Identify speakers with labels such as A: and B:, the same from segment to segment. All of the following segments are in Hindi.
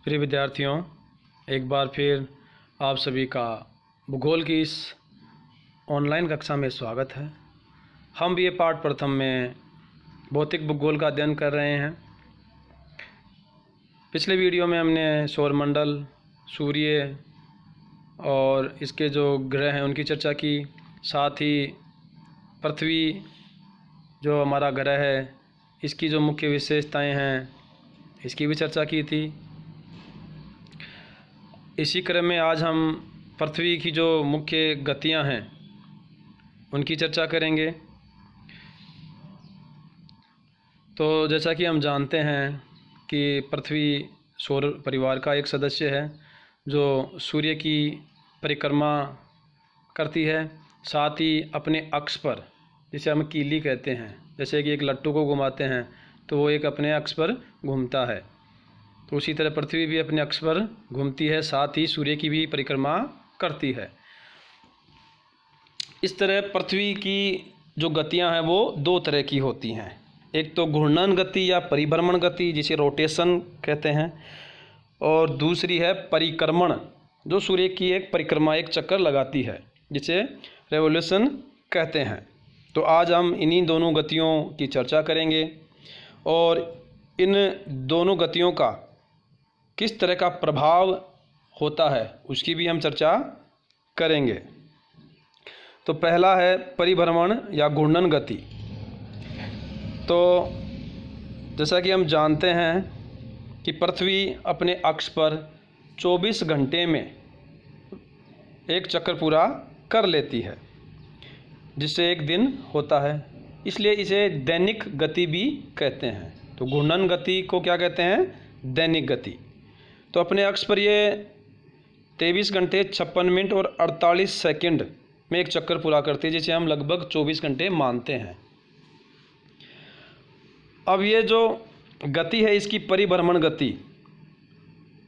A: प्रिय विद्यार्थियों, एक बार फिर आप सभी का भूगोल की इस ऑनलाइन कक्षा में स्वागत है। हम भी ये पाठ प्रथम में भौतिक भूगोल का अध्ययन कर रहे हैं। पिछले वीडियो में हमने सौरमंडल, सूर्य और इसके जो ग्रह हैं उनकी चर्चा की, साथ ही पृथ्वी जो हमारा ग्रह है इसकी जो मुख्य विशेषताएं हैं इसकी भी चर्चा की थी। इसी क्रम में आज हम पृथ्वी की जो मुख्य गतियां हैं उनकी चर्चा करेंगे। तो जैसा कि हम जानते हैं कि पृथ्वी सौर परिवार का एक सदस्य है जो सूर्य की परिक्रमा करती है, साथ ही अपने अक्ष पर, जिसे हम कीली कहते हैं, जैसे कि एक लट्टू को घुमाते हैं तो वो एक अपने अक्ष पर घूमता है, तो उसी तरह पृथ्वी भी अपने अक्ष पर घूमती है, साथ ही सूर्य की भी परिक्रमा करती है। इस तरह पृथ्वी की जो गतियां हैं वो दो तरह की होती हैं। एक तो घूर्णन गति या परिभ्रमण गति, जिसे रोटेशन कहते हैं, और दूसरी है परिक्रमण, जो सूर्य की एक परिक्रमा, एक चक्कर लगाती है, जिसे रेवोल्यूशन कहते हैं। तो आज हम इन्हीं दोनों गतियों की चर्चा करेंगे और इन दोनों गतियों का किस तरह का प्रभाव होता है उसकी भी हम चर्चा करेंगे। तो पहला है परिभ्रमण या घूर्णन गति। तो जैसा कि हम जानते हैं कि पृथ्वी अपने अक्ष पर 24 घंटे में एक चक्कर पूरा कर लेती है, जिससे एक दिन होता है, इसलिए इसे दैनिक गति भी कहते हैं। तो घूर्णन गति को क्या कहते हैं? दैनिक गति। तो अपने अक्ष पर ये 23 घंटे 56 मिनट और 48 सेकंड में एक चक्कर पूरा करती है, जिसे हम लगभग 24 घंटे मानते हैं। अब ये जो गति है इसकी परिभ्रमण गति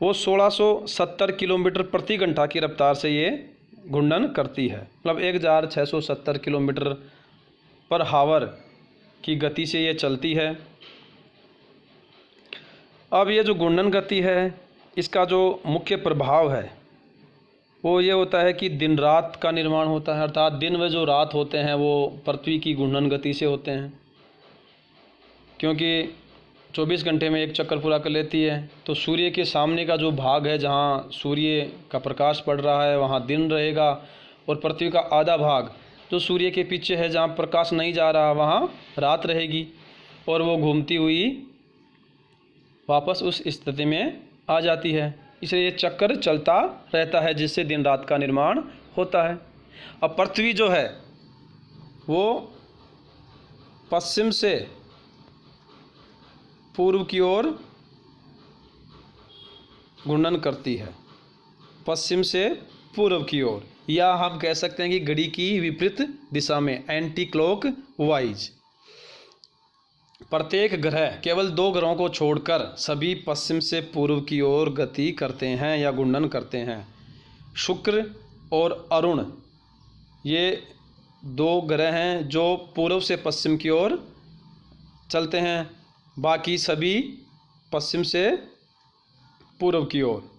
A: वो 1670 किलोमीटर प्रति घंटा की रफ्तार से ये घूर्णन करती है, मतलब 1670 किलोमीटर पर हावर की गति से ये चलती है। अब ये जो घूर्णन गति है इसका जो मुख्य प्रभाव है वो ये होता है कि दिन रात का निर्माण होता है, अर्थात दिन व जो रात होते हैं वो पृथ्वी की घूर्णन गति से होते हैं, क्योंकि 24 घंटे में एक चक्कर पूरा कर लेती है। तो सूर्य के सामने का जो भाग है जहाँ सूर्य का प्रकाश पड़ रहा है वहाँ दिन रहेगा, और पृथ्वी का आधा भाग जो सूर्य के पीछे है जहाँ प्रकाश नहीं जा रहा वहाँ रात रहेगी, और वो घूमती हुई वापस उस स्थिति में आ जाती है। इसलिए ये चक्कर चलता रहता है, जिससे दिन रात का निर्माण होता है। अब पृथ्वी जो है वो पश्चिम से पूर्व की ओर घूर्णन करती है, पश्चिम से पूर्व की ओर, या हम कह सकते हैं कि घड़ी की विपरीत दिशा में, एंटी क्लॉक वाइज। प्रत्येक ग्रह, केवल 2 ग्रहों को छोड़कर सभी पश्चिम से पूर्व की ओर गति करते हैं या घूर्णन करते हैं। शुक्र और अरुण ये 2 ग्रह हैं जो पूर्व से पश्चिम की ओर चलते हैं, बाकी सभी पश्चिम से पूर्व की ओर।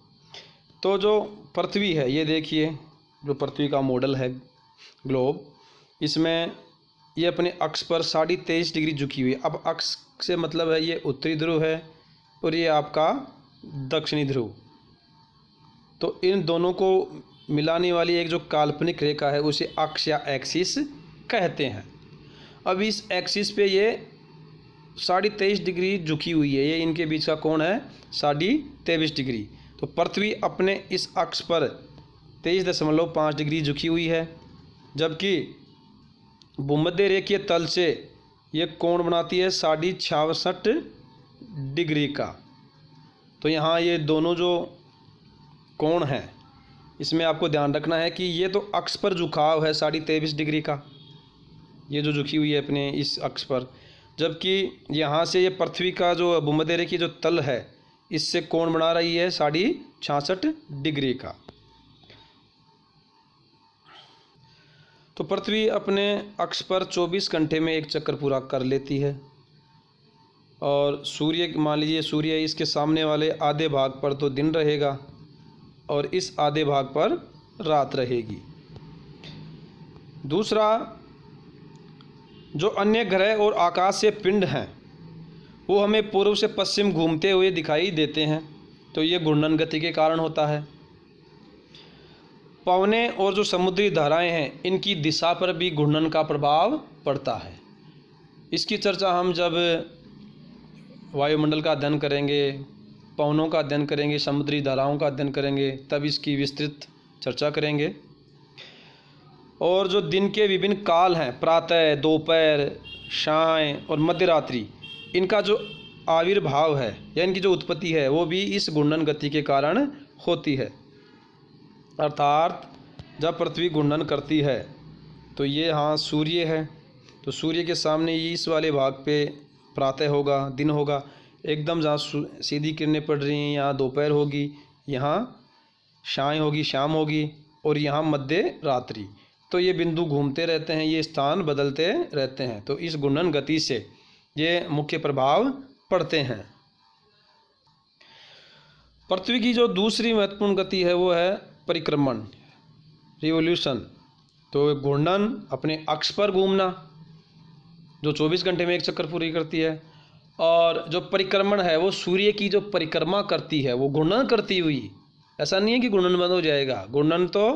A: तो जो पृथ्वी है, ये देखिए जो पृथ्वी का मॉडल है ग्लोब, इसमें ये अपने अक्ष पर 23.5 डिग्री झुकी हुई है। अब अक्ष से मतलब है ये उत्तरी ध्रुव है और ये आपका दक्षिणी ध्रुव। तो इन दोनों को मिलाने वाली एक जो काल्पनिक रेखा है उसे अक्ष या एक्सिस कहते हैं। अब इस एक्सिस पे ये 23.5 डिग्री झुकी हुई है, ये इनके बीच का कोण है 23.5 डिग्री। तो पृथ्वी अपने इस अक्ष पर 23.5 डिग्री झुकी हुई है, जबकि भूमध्य रेखीय तल से ये कोण बनाती है 66.5 डिग्री का। तो यहाँ ये दोनों जो कोण हैं इसमें आपको ध्यान रखना है कि ये तो अक्ष पर झुकाव है 23.5 डिग्री का, ये जो झुकी हुई है अपने इस अक्ष पर, जबकि यहाँ से ये पृथ्वी का जो भूमध्य रेखीय जो तल है इससे कोण बना रही है 66.5 डिग्री का। तो पृथ्वी अपने अक्ष पर 24 घंटे में एक चक्कर पूरा कर लेती है, और सूर्य मान लीजिए सूर्य इसके सामने वाले आधे भाग पर तो दिन रहेगा और इस आधे भाग पर रात रहेगी। दूसरा, जो अन्य ग्रह और आकाशीय पिंड हैं वो हमें पूर्व से पश्चिम घूमते हुए दिखाई देते हैं, तो ये घूर्णन गति के कारण होता है। पवनें और जो समुद्री धाराएं हैं इनकी दिशा पर भी घूर्णन का प्रभाव पड़ता है। इसकी चर्चा हम जब वायुमंडल का अध्ययन करेंगे, पवनों का अध्ययन करेंगे, समुद्री धाराओं का अध्ययन करेंगे, तब इसकी विस्तृत चर्चा करेंगे। और जो दिन के विभिन्न काल हैं, प्रातः, दोपहर, सायं और मध्यरात्रि, इनका जो आविर्भाव है या इनकी जो उत्पत्ति है वो भी इस घूर्णन गति के कारण होती है। अर्थात जब पृथ्वी घूर्णन करती है तो ये हाँ सूर्य है, तो सूर्य के सामने इस वाले भाग पे प्रातः होगा, दिन होगा, एकदम जहाँ सीधी किरणें पड़ रही हैं यहाँ दोपहर होगी, यहाँ सायं होगी, शाम होगी, और यहाँ मध्य रात्रि। तो ये बिंदु घूमते रहते हैं, ये स्थान बदलते रहते हैं, तो इस घूर्णन गति से ये मुख्य प्रभाव पड़ते हैं। पृथ्वी की जो दूसरी महत्वपूर्ण गति है वो है परिक्रमण, रिवोल्यूशन। तो घूर्णन अपने अक्ष पर घूमना जो 24 घंटे में एक चक्कर पूरी करती है, और जो परिक्रमण है वो सूर्य की जो परिक्रमा करती है वो घूर्णन करती हुई। ऐसा नहीं है कि घूर्णन बंद हो जाएगा, घूर्णन तो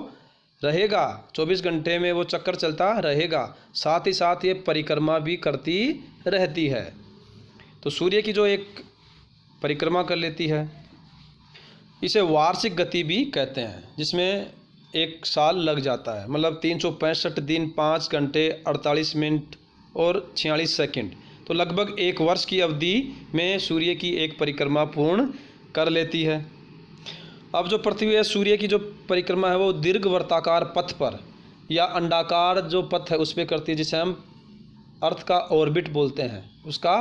A: रहेगा, 24 घंटे में वो चक्कर चलता रहेगा, साथ ही साथ ये परिक्रमा भी करती रहती है। तो सूर्य की जो एक परिक्रमा कर लेती है इसे वार्षिक गति भी कहते हैं, जिसमें एक साल लग जाता है, मतलब 365 दिन 5 घंटे 48 मिनट और 46 सेकंड, तो लगभग एक वर्ष की अवधि में सूर्य की एक परिक्रमा पूर्ण कर लेती है। अब जो पृथ्वी है सूर्य की जो परिक्रमा है वो दीर्घवृत्ताकार पथ पर या अंडाकार जो पथ है उस पर करती है, जिसे हम अर्थ का ऑर्बिट बोलते हैं। उसका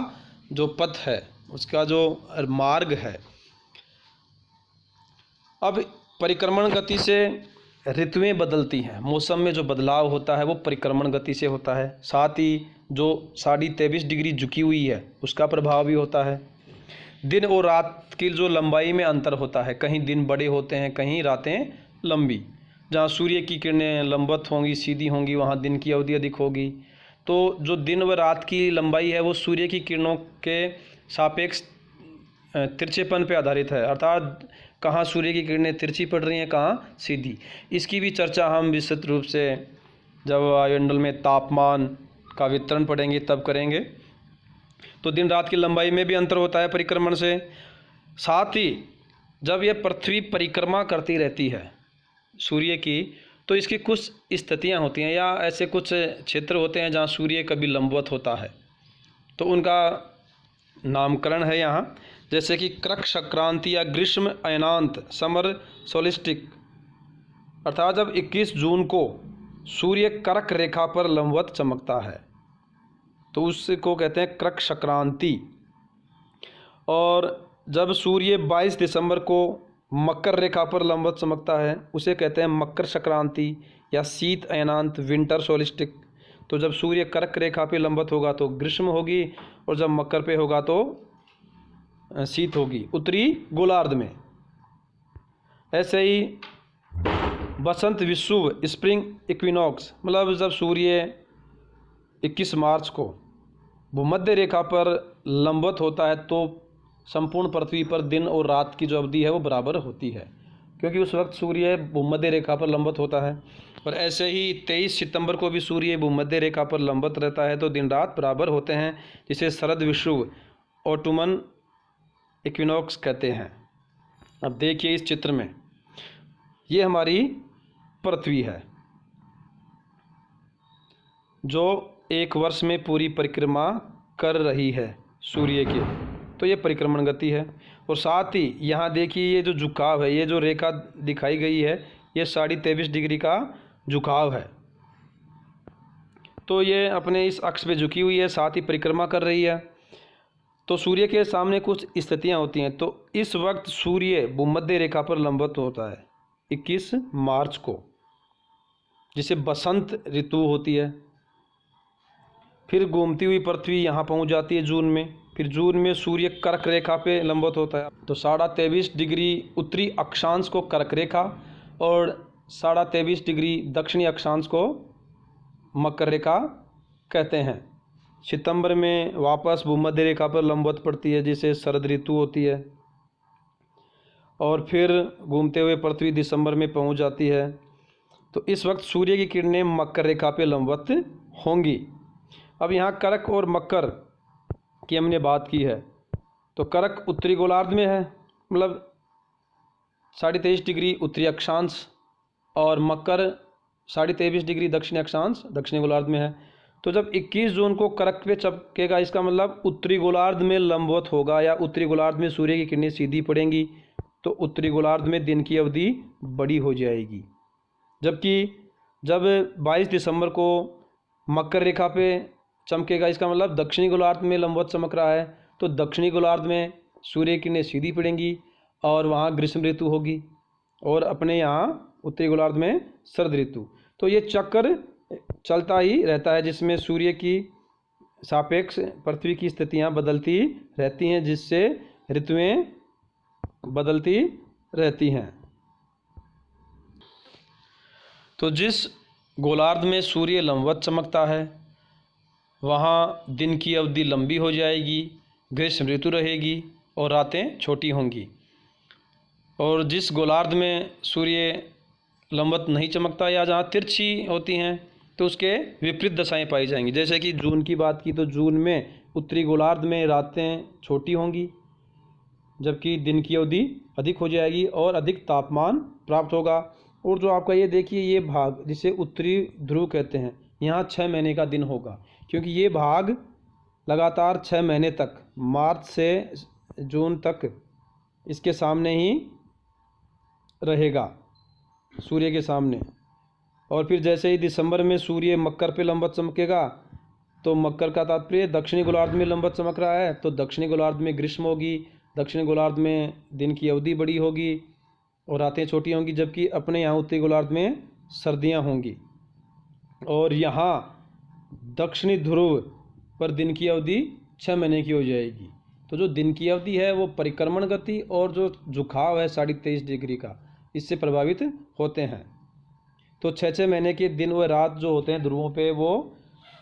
A: जो पथ है, उसका जो मार्ग है। अब परिक्रमण गति से ऋतुएं बदलती हैं, मौसम में जो बदलाव होता है वो परिक्रमण गति से होता है। साथ ही जो 23.5 डिग्री झुकी हुई है उसका प्रभाव भी होता है। दिन और रात की जो लंबाई में अंतर होता है, कहीं दिन बड़े होते हैं, कहीं रातें लंबी। जहाँ सूर्य की किरणें लंबवत होंगी, सीधी होंगी, वहाँ दिन की अवधि अधिक होगी। तो जो दिन व रात की लंबाई है वो सूर्य की किरणों के सापेक्ष तिरछेपन पर आधारित है, अर्थात कहाँ सूर्य की किरणें तिरछी पड़ रही हैं, कहाँ सीधी। इसकी भी चर्चा हम विस्तृत रूप से जब वायुमंडल में तापमान का वितरण पढ़ेंगे तब करेंगे। तो दिन रात की लंबाई में भी अंतर होता है परिक्रमण से। साथ ही जब यह पृथ्वी परिक्रमा करती रहती है सूर्य की, तो इसकी कुछ स्थितियाँ होती हैं या ऐसे कुछ क्षेत्र होते हैं जहाँ सूर्य कभी लंबवत होता है, तो उनका नामकरण है यहाँ, जैसे कि कृक संक्रांति या ग्रीष्म अयनांत, समर सोलिस्टिक। अर्थात जब 21 जून को सूर्य कर्क रेखा पर लंबवत चमकता है तो उसको कहते हैं कृक संक्रांति। और जब सूर्य 22 दिसंबर को मकर रेखा पर लंबवत चमकता है उसे कहते हैं मकर संक्रांति या शीत अयनांत, विंटर सोलिस्टिक। तो जब सूर्य कर्क रेखा पे लंबवत होगा तो ग्रीष्म होगी, और जब मकर पे होगा तो शीत होगी उत्तरी गोलार्ध में। ऐसे ही बसंत विषुव, स्प्रिंग इक्विनॉक्स, मतलब जब सूर्य 21 मार्च को भूमध्य रेखा पर लंबवत होता है तो संपूर्ण पृथ्वी पर दिन और रात की जो अवधि है वो बराबर होती है, क्योंकि उस वक्त सूर्य भूमध्य रेखा पर लंबवत होता है। और ऐसे ही 23 सितंबर को भी सूर्य भूमध्य रेखा पर लंबवत रहता है तो दिन रात बराबर होते हैं, जिसे शरद विषुव, ऑटमन इक्विनॉक्स कहते हैं। अब देखिए इस चित्र में, ये हमारी पृथ्वी है जो एक वर्ष में पूरी परिक्रमा कर रही है सूर्य की, तो ये परिक्रमण गति है। और साथ ही यहाँ देखिए ये जो झुकाव है, ये जो रेखा दिखाई गई है ये 23.5 डिग्री का झुकाव है, तो ये अपने इस अक्ष पे झुकी हुई है, साथ ही परिक्रमा कर रही है। तो सूर्य के सामने कुछ स्थितियाँ होती हैं। तो इस वक्त सूर्य भूमध्य रेखा पर लंबवत होता है 21 मार्च को, जिसे बसंत ऋतु होती है। फिर घूमती हुई पृथ्वी यहाँ पहुँच जाती है जून में फिर जून में सूर्य कर्क रेखा पे लंबवत होता है। तो 23.5 डिग्री उत्तरी अक्षांश को कर्क रेखा और 23.5 डिग्री दक्षिणी अक्षांश को मकर रेखा कहते हैं। सितंबर में वापस भूमध्य रेखा पर लंबवत पड़ती है, जिसे शरद ऋतु होती है, और फिर घूमते हुए पृथ्वी दिसंबर में पहुंच जाती है। तो इस वक्त सूर्य की किरणें मकर रेखा पे लंबवत होंगी। अब यहाँ कर्क और मकर की हमने बात की है। तो कर्क उत्तरी गोलार्ध में है, मतलब 23.5 डिग्री उत्तरी अक्षांश, और मकर 23.5 डिग्री दक्षिणी अक्षांश दक्षिणी गोलार्ध में है। तो जब 21 जून को कर्क पे चमकेगा, इसका मतलब उत्तरी गोलार्ध में लंबवत होगा, या उत्तरी गोलार्ध में सूर्य की किरणें सीधी पड़ेंगी, तो उत्तरी गोलार्ध में दिन की अवधि बड़ी हो जाएगी। जबकि जब 22 दिसंबर को मकर रेखा पे चमकेगा, इसका मतलब दक्षिणी गोलार्ध में लंबवत चमक रहा है, तो दक्षिणी गोलार्ध में सूर्य की किरणें सीधी पड़ेंगी और वहाँ ग्रीष्म ऋतु होगी, और अपने यहाँ उत्तरी गोलार्ध में शरद ऋतु। तो ये चक्र चलता ही रहता है, जिसमें सूर्य की सापेक्ष पृथ्वी की स्थितियाँ बदलती रहती हैं, जिससे ऋतुएं बदलती रहती हैं। तो जिस गोलार्ध में सूर्य लंबवत चमकता है, वहाँ दिन की अवधि लंबी हो जाएगी, ग्रीष्म ऋतु रहेगी और रातें छोटी होंगी। और जिस गोलार्ध में सूर्य लंबवत नहीं चमकता, या जहाँ तिरछी होती हैं, तो उसके विपरीत दशाएं पाई जाएंगी। जैसे कि जून की बात की, तो जून में उत्तरी गोलार्ध में रातें छोटी होंगी, जबकि दिन की अवधि अधिक हो जाएगी और अधिक तापमान प्राप्त होगा। और जो आपका ये देखिए, ये भाग जिसे उत्तरी ध्रुव कहते हैं, यहाँ 6 महीने का दिन होगा, क्योंकि ये भाग लगातार 6 महीने तक, मार्च से जून तक इसके सामने ही रहेगा, सूर्य के सामने। और फिर जैसे ही दिसंबर में सूर्य मकर पे लंबवत चमकेगा, तो मकर का तात्पर्य दक्षिणी गोलार्ध में लंबवत चमक रहा है, तो दक्षिणी गोलार्ध में ग्रीष्म होगी, दक्षिणी गोलार्ध में दिन की अवधि बड़ी होगी और रातें छोटी होंगी, जबकि अपने यहाँ उत्तरी गोलार्ध में सर्दियाँ होंगी। और यहाँ दक्षिणी ध्रुव पर दिन की अवधि 6 महीने की हो जाएगी। तो जो दिन की अवधि है वो परिक्रमण गति और जो झुकाव है 23.5 डिग्री का, इससे प्रभावित होते हैं। तो 6 महीने के दिन व रात जो होते हैं ध्रुवों पे, वो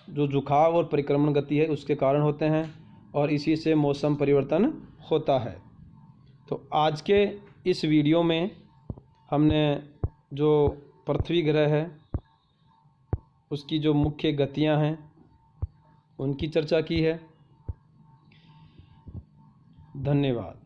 A: जो झुकाव और परिक्रमण गति है उसके कारण होते हैं, और इसी से मौसम परिवर्तन होता है। तो आज के इस वीडियो में हमने जो पृथ्वी ग्रह है उसकी जो मुख्य गतियां हैं उनकी चर्चा की है। धन्यवाद।